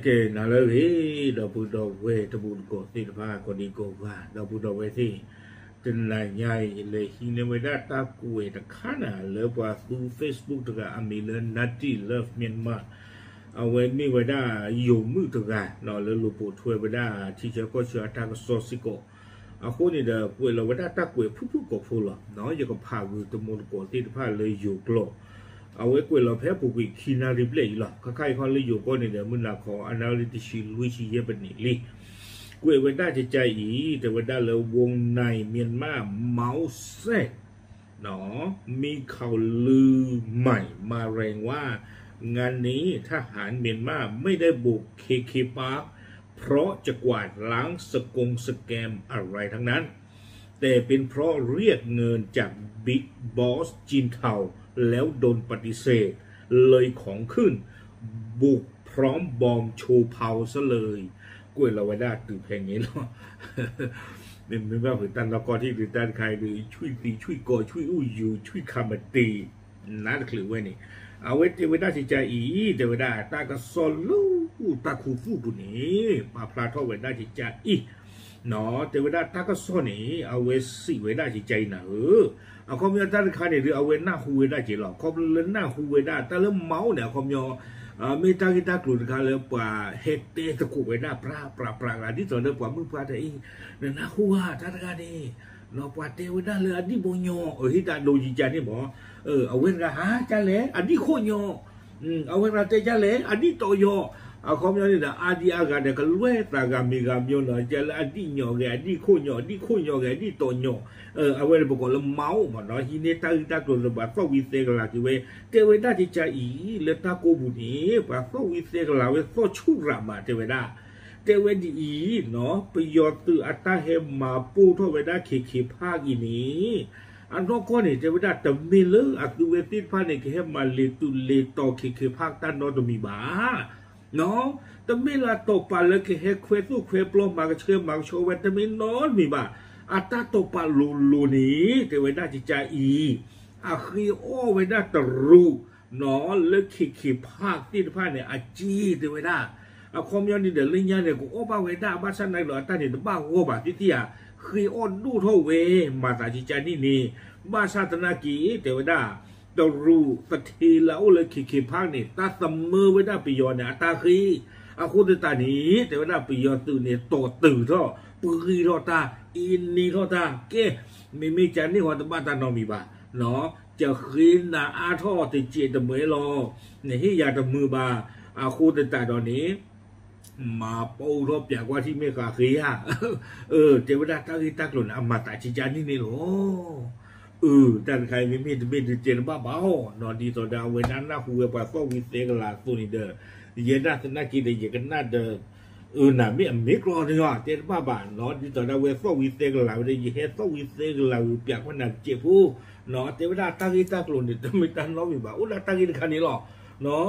เก๋น่าเลยเราพูดเราเวทบุญก็ติดผ้าคนนี้ก็ว่าเราพูดเราเวที่จนหลายใหญ่เลยฮินเวดาตากุยตะขานาเลิฟว่าดูเฟซบุ๊กตะกะอเมริกันนัตตี้เลิฟเมียนมาเอาไว้มีเวดาอยู่มือตะกะเนาะแล้วลูกปู่ช่วยเวดาที่จะก็เชื่อทางโซซิโกเอาคนนี้เด้อกุยเราเวดาตากุยผู้ก็พูดหรอเนาะยังก็พาวิตมุนก็ติดผ้าเลยอยู่กลัวเอาไว้กุยเราแพ้ผู้กุยคีนาริบเลยหรอใครเขาเลยอยู่ก็นี่เด้อมันหลักของอนาลิติชิลุยชีเยเป็นนี่ลิกูเวด้าจะใจอีแต่เวด้าเลวงในเมียนมาเมาส์เซ็ตเนาะมีข่าวลือใหม่มาแรงว่างานนี้ทหารเมียนมาไม่ได้บุกเคปาร์คเพราะจะกวาดล้างสแกมอะไรทั้งนั้นแต่เป็นเพราะเรียกเงินจากบิ๊กบอสจีนเทาแล้วโดนปฏิเสธเลยของขึ้นบุกพร้อมบอมโชว์เผาซะเลยกล้วยเราไว้ได้ตื่นเพลงนี้เนาะเนี่ยไม่ว่าผืนตันเราก็ที่ผืนตันใครหรือช่วยตีช่วยก่อช่วยอู้อยู่ช่วยคำมาตีนั่นคือไว้นี่เอาไว้เทวดาจิตใจอีเทวดาตากระสอนลูตาคูฟูบุนี้ปาพลาทอไว้ได้จิตใจอีเนาะเทวดาตากระสอนนี่เอาไว้สิไว้ได้จิตใจนะเอาคอมยอตันใครเนี่ยหรือเอาไว้หน้าหูไว้ได้จิตหรอคอมเล่นหน้าหูไว้ได้แต่เริ่มเมาเนี่ยคอมยอไม่ตั้งใจกลุ่นกันเลยป่าเฮตเตตะกุไปหน้าปลาอันนี้ตอนเดิมป่ามือปลาแต่อีเนี่ยนะหัวท่านกันนี่เราป่าเตวด้าเลยอันนี้โบยอที่ตาโดจิจานี่บอกเอาเว้นกันหาจ้าเล่อันนี้โคยอเอาเว้นกันเตจ้าเล่อันนี้โตยอเอาคอมยอนี่นะอาดีอากันเด็กล้วยตากามีกามยอนะจ้าเล่อันนี้ยอแกอันนี้โคยออันนี้โคยอแกอันนี้โตยอเอาไว้บอกว่าเราเมาหมดเนาะที่นี่ตากลุ่นระบาดฟ้าวิเศษกันละที่เว้เทวดาที่ใจอีเลตาโกบุนีป่าฟ้าวิเศษกันละเว้ฟ้าชุรามาเทวดาดีเนาะไปยอดตืออัตตาเฮมาปูเทวดาเคภาคอีนี้อันนอกก็เนี่ยเทวดาแต่ไม่เลิกอักดูเวติพาเนี่ยเฮมาเลตุเลตอเคภาคตันนอตมีบ้าเนาะแต่ไม่ละตกปาเลยเฮเควตุเควปลอมมากเชื่อมากโชว์เวตามินนอนมีบ้าอัตตาตปาลูนี้เทวดาจิจาอีอาคีโอเวดาตรูนอเลิกขีภาคที่ภาคเนี่ยอาจีเทวดาอาคอมยอนนี่เดลิญญาเนี่ยกูโอปาเวดาบ้านชั้นในหล่อตาเนี่ยบ้าโอบาที่ที่อ่ะคีโอดูเท่าเวมาตาจิจานี่บ้านชาตนากีเทวดาตรูตทีแล้วเลยขีภาคเนี่ยตาเสมอเวดาปิยอนเนี่ยตาคีอาคุณตานี้เทวดาปิยอนตื่นเนี่ยโตตื่นเท่าปืนรอตาอินนี่รอตาเก้ไม่จันนี่หัวตบ้านตานอมีบ้าเนาะจะคืนนะอาท่อติเจตเมยรอเนี่ยที่อยากจะมือบ้าอาคูตตาตอนนี้มาปูรบอย่างว่าที่ไม่ขาขี้อ่ะเทวดาตาที่ตากลุ่นอมตะจิจานี่นี่หรอแต่ใครไม่เจนบ้าเบานอนดีต่อดาวเวนั้นนะหัวปะฟ้าวิเศษกลาตัวนี้เด้อเย็นน่าสนักกินได้ยังกันน่าเด้อน่ะไม่กลัวเลยว่ะเจ้าบ้าเนาะที่ตอนนั้นเวฟวิเศษเราได้ยินเฮฟวิเศษเราเปียกมันหนักเจ็บผู้เนาะแต่เวลาตั้งที่ตั้งกลุ่นเนี่ยไม่ตั้งน้องมีบ่าอุลาตั้งที่คันนี้หรอเนาะ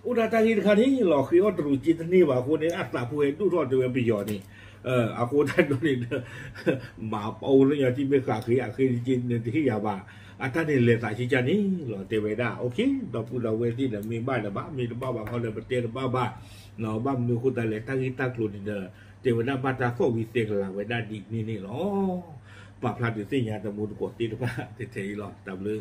อุลาตั้งที่คันนี้หรอคือว่าตรูจิตนี่ว่าคนนี้อัตราผู้เห็นดูทอดจะเป็นประโยชน์นี่อากูท่านตัวนี้มาเอาเรื่องที่ไม่ขาดคือจิตเนี่ยที่ยาบ้าอัตราเนี่ยเลยตายชิจานี่หรอเทวดาโอเคเราพูดเราเวทีเนี่ยมีบ้านละบ้ามีบ้าเขาเลยประเทศบ้าเนาะบ้านมีคนแต่เลยตั้งที่ตั้งกลุ่นเนี่ยเทวดาบ้านตาฟ้าวิเศษเราเวดาดีนี่หรอปราบพลาดสิ่งอย่างตะมุนกดตีนบ้าเทหรอตามเลย